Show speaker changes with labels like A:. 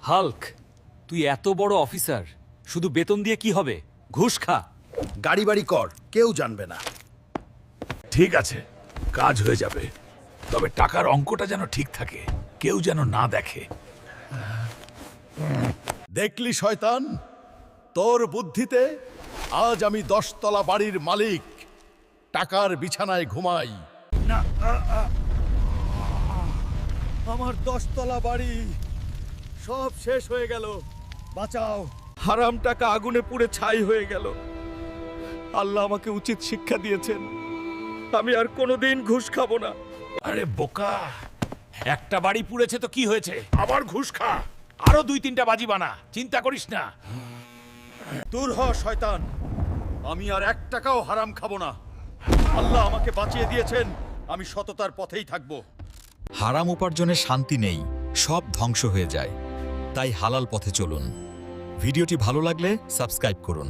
A: Hulk, তুই এত বড় অফিসার, শুধু বেতন দিয়ে কি হবে? ঘুষ খা।
B: গাড়ি বাড়ি কর, কেউ জানবে না।
C: ঠিক আছে, কাজ হয়ে যাবে, তবে টাকার অঙ্কটা যেন ঠিক থাকে, কেউ যেন না দেখে।
B: দেখলি শয়তান, তোর বুদ্ধিতে আজ আমি 10 তলা বাড়ির মালিক, টাকার বিছানায় ঘুমাই।
D: আমার 10 তলা বাড়ি সব শেষ হয়ে গেল, বাঁচাও। হারাম টাকা আগুনে পুড়ে ছাই হয়ে গেল। আল্লাহ আমাকে উচিত শিক্ষা দিয়েছেন, আমি আর কোনোদিন ঘুষ খাবো না।
C: আরে বোকা, একটা বাড়ি পুড়েছে তো কি হয়েছে? আবার ঘুষ খা, আরো 2-3টা বাজি বানা, চিন্তা করিস না।
D: দূর হ শয়তান, আমি আর 1 টাকাও হারাম খাবো না। আল্লাহ আমাকে বাঁচিয়ে দিয়েছেন, আমি সততার পথেই থাকবো।
E: হারাম উপার্জনে শান্তি নেই, সব ধ্বংস হয়ে যায়। তাই হালাল পথে চলুন। ভিডিওটি ভালো লাগলে সাবস্ক্রাইব করুন।